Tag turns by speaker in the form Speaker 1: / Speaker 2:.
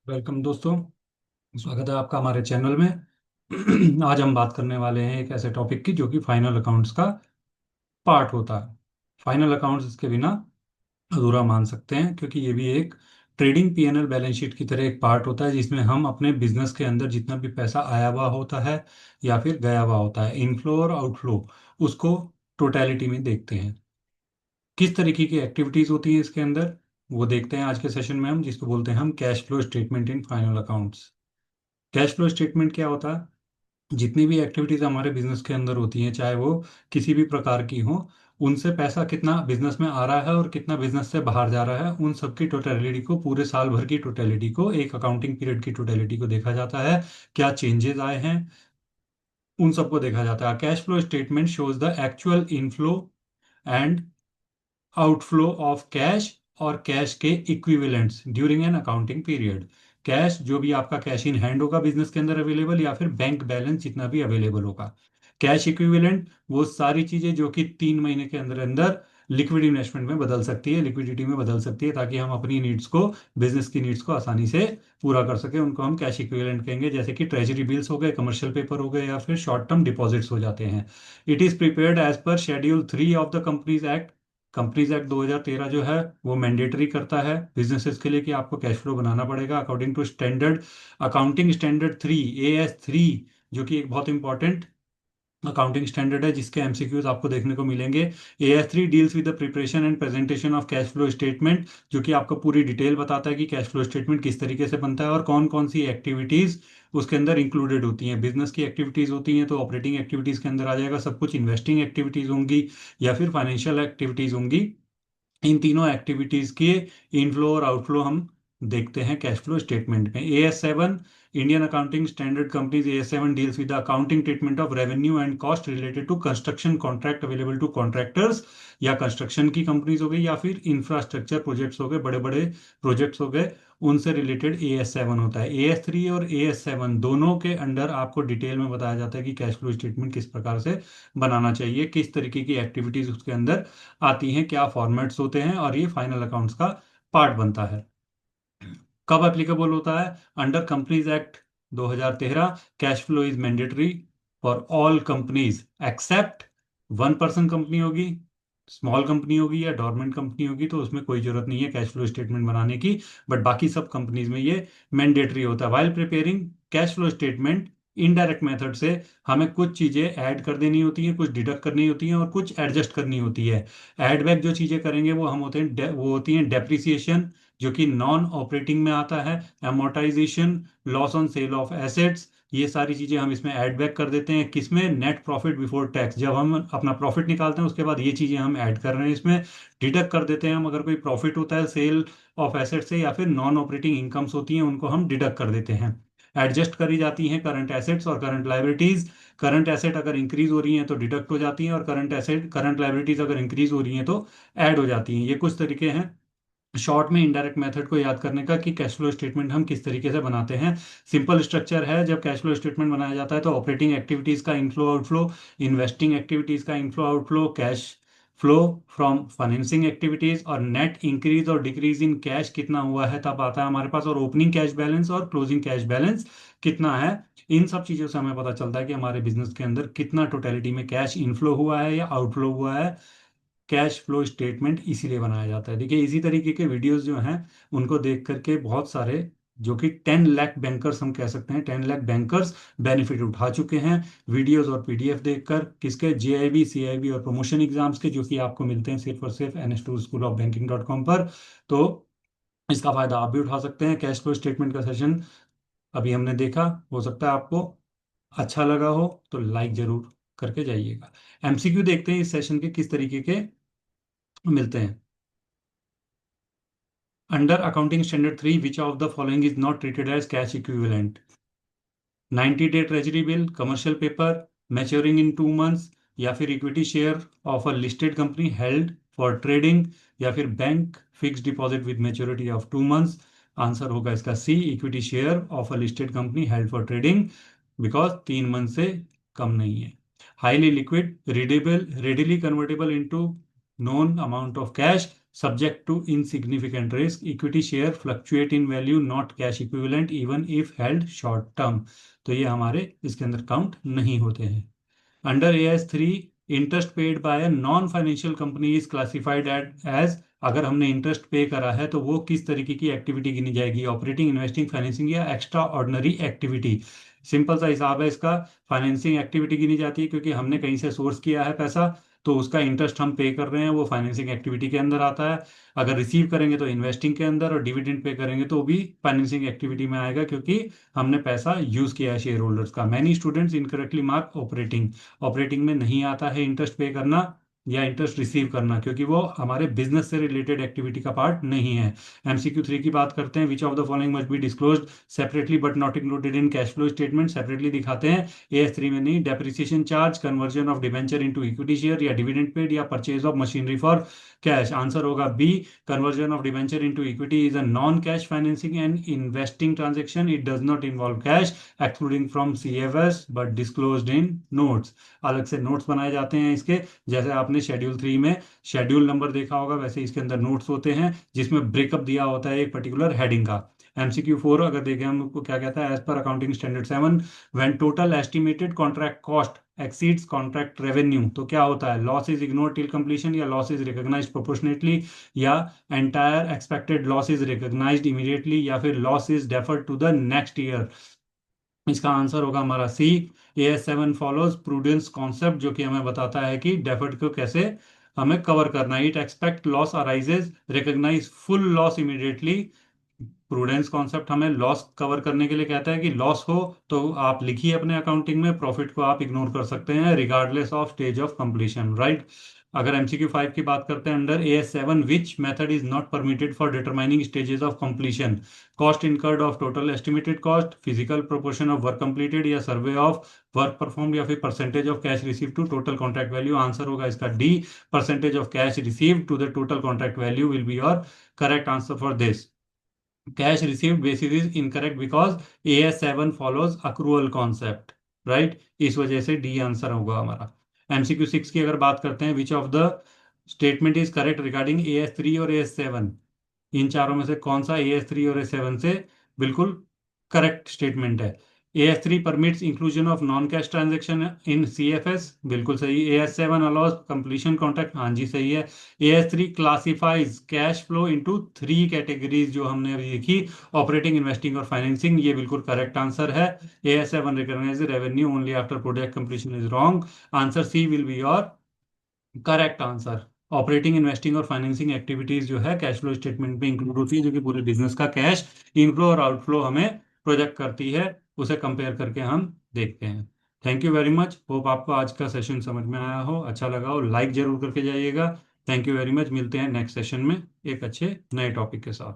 Speaker 1: Welcome दोस्तों। स्वागत है आपका हमारे चैनल में। आज हम बात करने वाले हैं एक ऐसे टॉपिक की जो कि फाइनल अकाउंट्स का पार्ट होता है। फाइनल अकाउंट्स इसके बिना अधूरा मान सकते हैं, क्योंकि ये भी एक ट्रेडिंग पीएनएल बैलेंस शीट की तरह एक पार्ट होता है, जिसमें हम अपने बिजनेस के अंदर जितना भी पैसा आया हुआ होता है या फिर गया हुआ होता है, इनफ्लो और आउटफ्लो, उसको टोटलिटी में देखते हैं। किस तरीके की एक्टिविटीज होती हैं इसके अंदर, वो देखते हैं आज के सेशन में हम, जिसको बोलते हैं हम cash flow statement in final accounts. Cash flow statement क्या होता है? जितनी भी एक्टिविटीज हमारे बिजनेस के अंदर होती हैं, चाहे वो किसी भी प्रकार की हो, उनसे पैसा कितना बिजनेस में आ रहा है और कितना बिजनेस से बाहर जा रहा है, उन सब की टोटलिटी को, पूरे साल भर की टोटलिटी को, एक अकाउंटिंग पीरियड की टोटलिटी को देखा जाता है। क्या चेंजेस आए हैं, उन सबको देखा जाता है। Cash flow statement shows the actual inflow and outflow of cash और कैश के equivalents during an accounting period. Cash, जो भी आपका कैश इन हैंड होगा बिजनेस के अंदर अवेलेबल, या फिर बैंक बैलेंस जितना भी अवेलेबल होगा। कैश इक्विवेलेंट वो सारी चीजें जो कि 3 महीने के अंदर अंदर लिक्विड इन्वेस्टमेंट में बदल सकती है, लिक्विडिटी में बदल सकती है, ताकि हम अपनी नीड्स को, बिजनेस की नीड्स को आसानी से पूरा कर सके, उनको हम कैश इक्विवेलेंट कहेंगे। जैसे कि ट्रेजरी बिल्स हो गए, कमर्शियल पेपर हो गए, या फिर शॉर्ट टर्म डिपॉजिट्स हो जाते हैं। It is prepared as per schedule 3 of the companies act. Companies act 2013 जो है वो मैंडेटरी करता है बिजनेसेस के लिए कि आपको कैश फ्लो बनाना पड़ेगा according to standard, accounting standard 3, AS3, जो कि एक बहुत इंपॉर्टेंट अकाउंटिंग स्टैंडर्ड है, जिसके एमसीक्यूज आपको देखने को मिलेंगे। AS3 deals with the preparation and presentation of cash flow statement, जो कि आपको पूरी डिटेल बताता है कि कैश फ्लो स्टेटमेंट किस तरीके से बनता है और कौन कौन सी एक्टिविटीज उसके अंदर इंक्लूडेड होती हैं। बिजनेस की एक्टिविटीज होती हैं तो ऑपरेटिंग एक्टिविटीज के अंदर आ जाएगा सब कुछ, इन्वेस्टिंग एक्टिविटीज होंगी या फिर फाइनेंशियल एक्टिविटीज होंगी। इन तीनों एक्टिविटीज के इनफ्लो और आउटफ्लो हम देखते हैं कैश फ्लो स्टेटमेंट में। AS7, Indian accounting standard companies, AS7 deals with the accounting treatment of revenue and cost related to construction contract available to contractors. या कंस्ट्रक्शन की कंपनीज हो गई या फिर इंफ्रास्ट्रक्चर प्रोजेक्ट्स हो गए, बड़े बड़े प्रोजेक्ट्स हो गए, उनसे रिलेटेड AS7 होता है। AS3 और AS7 दोनों के अंडर आपको डिटेल में बताया जाता है कि कैश फ्लो स्टेटमेंट किस प्रकार से बनाना चाहिए, किस तरीके की एक्टिविटीज उसके अंदर आती हैं, क्या फॉर्मेट्स होते हैं, और ये फाइनल अकाउंट्स का पार्ट बनता है। कब एप्लीकेबल होता है? Under companies act 2013, cash flow is mandatory for all companies except 1 person company होगी, स्मॉल कंपनी होगी या डोरमेंट कंपनी होगी तो उसमें कोई जरूरत नहीं है कैश फ्लो स्टेटमेंट बनाने की। बट बाकी सब कंपनीज में ये मैंडेटरी होता है। While preparing cash flow statement, indirect method से हमें कुछ चीजें ऐड कर देनी होती हैं, कुछ डिडक्ट करनी होती हैं और कुछ एडजस्ट करनी होती है। ऐड बैक जो चीजें करेंगे वो हम होते हैं, वो होती हैं डेप्रिसिएशन, जो कि नॉन ऑपरेटिंग में आता है, amortization, loss on sale of assets, ये सारी चीजें हम इसमें ऐड बैक कर देते हैं। किसमें? नेट प्रॉफिट बिफोर टैक्स, जब हम अपना प्रॉफिट निकालते हैं उसके बाद ये चीजें हम ऐड कर रहे हैं इसमें। डिडक्ट कर देते हैं हम, अगर कोई प्रॉफिट होता है सेल ऑफ एसेट से या फिर नॉन ऑपरेटिंग इनकम्स होती हैं उनको हम डिडक्ट कर देते हैं। एडजस्ट करी जाती हैं करंट एसेट्स और करंट लाइबिलिटीज। करंट एसेट अगर इंक्रीज हो रही हैं तो डिडक्ट हो जाती हैं, और करंट लाइबिलिटीज अगर इंक्रीज हो रही हैं तो ऐड हो जाती हैं। ये कुछ तरीके हैं शॉर्ट में इनडायरेक्ट मेथड को याद करने का कि कैश फ्लो स्टेटमेंट हम किस तरीके से बनाते हैं। सिंपल स्ट्रक्चर है, जब कैश फ्लो स्टेटमेंट बनाया जाता है तो ऑपरेटिंग एक्टिविटीज का इनफ्लो आउटफ्लो, इन्वेस्टिंग एक्टिविटीज का inflow outflow, cash flow from financing activities, और नेट इंक्रीज और डिक्रीज इन कैश कितना हुआ है तब आता है हमारे पास, और ओपनिंग कैश बैलेंस और क्लोजिंग कैश बैलेंस कितना है। इन सब चीज़ों से हमें पता चलता है कि हमारे बिजनेस के अंदर कितना टोटलिटी में कैश इनफ्लो हुआ है या आउटफ्लो हुआ है। कैश फ्लो स्टेटमेंट इसीलिए बनाया जाता है। देखिए, इसी तरीके के वीडियोस जो हैं उनको देख करके बहुत सारे, जो कि 10 लाख बैंकर्स हम कह सकते हैं, 10 लाख बैंकर्स बेनिफिट उठा चुके हैं वीडियोस और पीडीएफ देखकर। किसके? JIB, CIB और प्रमोशन एग्जाम्स के, जो कि आपको मिलते हैं सिर्फ और सिर्फ NS2schoolofbanking.com पर। तो इसका फायदा आप भी उठा सकते हैं। कैश फ्लो स्टेटमेंट का सेशन अभी हमने देखा, हो सकता है आपको अच्छा लगा हो तो लाइक जरूर करके जाइएगा। MCQ देखते हैं इस सेशन के किस तरीके के मिलते हैं। Under accounting standard 3, which of the following is not treated as cash equivalent? 90 day treasury bill, commercial paper maturing in 2 months, या फिर equity share of a listed company held for trading, या फिर bank fix deposit with maturity of 2 months. Answer होगा इसका C, equity share of a listed company held for trading, because 3 month से कम नहीं है। Highly liquid, readable, readily convertible into known amount of cash, subject to insignificant risk. Equity share fluctuate in value, not cash equivalent, even if held short term. तो ये हमारे इसके अंदर count नहीं होते हैं. Under AS3, interest paid by non financial company is classified as, अगर हमने इंटरेस्ट पे करा है तो वो किस तरीके की एक्टिविटी गिनी जाएगी? ऑपरेटिंग, इन्वेस्टिंग, फाइनेंसिंग या एक्स्ट्रा ऑर्डिनरी एक्टिविटी? सिंपल सा हिसाब है इसका. फाइनेंसिंग एक्टिविटी गिनी जाती है क्योंकि हमने कहीं से सोर्स किया है पैसा, तो उसका इंटरेस्ट हम पे कर रहे हैं, वो फाइनेंसिंग एक्टिविटी के अंदर आता है. अगर रिसीव करेंगे तो इन्वेस्टिंग के अंदर, और डिविडेंड पे करेंगे तो भी फाइनेंसिंग एक्टिविटी में आएगा क्योंकि हमने पैसा यूज किया है शेयर होल्डर्स का. Many students incorrectly mark operating. Operating में नहीं आता है इंटरेस्ट पे करना या इंटरेस्ट रिसीव करना, क्योंकि वो हमारे बिजनेस से रिलेटेड एक्टिविटी का पार्ट नहीं है. MCQ3 की बात करते हैं. Which of the following must be disclosed separately but not included in cash flow statement? Separately दिखाते हैं. AS3 में नहीं. Depreciation charge, conversion of debenture into equity share, या डिविडेंड पेड, या purchase of machinery for cash? Answer होगा B. Conversion of debenture into equity is a non cash financing and investing transaction. It does not involve cash, excluding from CFS but disclosed in notes. अलग से notes बनाए जाते हैं इसके. जैसे आपने schedule 3 में शेड्यूल नंबर देखा होगा, वैसे इसके अंदर नोट्स होते हैं जिसमें ब्रेकअप दिया होता है एक पर्टिकुलर हेडिंग का. MCQ4 अगर देखें हमको क्या कहता है? As per accounting standard 7, when total estimated contract cost exceeds contract revenue, तो क्या होता है? Loss is ignore till completion, या लॉस इज रिकॉग्नाइज्ड प्रोपोर्शनेटली, या entire expected loss is recognised immediately, या फिर loss is deferred to the next year. इसका answer होगा हमारा सी. AS7 फॉलोज प्रूडेंस कॉन्सेप्ट, जो कि हमें बताता है कि डेफर्ड को कैसे हमें कवर करना है. It expect loss arises, recognise full loss immediately. Prudence concept हमें लॉस कवर करने के लिए कहता है कि लॉस हो तो आप लिखिए अपने अकाउंटिंग में, प्रॉफिट को आप इग्नोर कर सकते हैं regardless of stage of completion, right. अगर MCQ5 की बात करते हैं, under AS7 which method is not permitted for determining stages of completion? Cost incurred of total estimated cost, physical proportion of work completed, या survey of work perform, या फिर percentage of cash receive to total contract value? Answer होगा इसका D. Percentage of cash receive to the total contract value will be your correct answer for this. Cash received basis is incorrect because AS7 follows accrual concept, right. इस वजह से D answer होगा हमारा. MCQ6 की अगर बात करते हैं, which of the statement is correct regarding AS3 और AS7? इन चारों में से कौन सा AS3 और AS7 से बिल्कुल करेक्ट स्टेटमेंट है? AS3 permits inclusion of non cash transaction in CFS, बिल्कुल सही. AS7 अलाउज कंप्लीशन कॉन्ट्रैक्ट, हाँ जी सही है. AS3 classifies cash flow into 3 categories, जो हमने अभी देखी, ऑपरेटिंग, इन्वेस्टिंग और फाइनेंसिंग. ये बिल्कुल करेक्ट आंसर है. AS7 recognise revenue only after project completion is wrong. Answer C will be your correct answer. Operating, investing और फाइनेंसिंग एक्टिविटीज जो है कैश फ्लो स्टेटमेंट में इंक्लूड होती है, जो कि पूरे बिजनेस का कैश इनफ्लो और आउटफ्लो हमें प्रोजेक्ट करती है. उसे कंपेयर करके हम देखते हैं. Thank you very much. Hope आपको आज का सेशन समझ में आया हो, अच्छा लगा हो. लाइक जरूर करके जाइएगा. Thank you very much. मिलते हैं नेक्स्ट सेशन में एक अच्छे नए टॉपिक के साथ.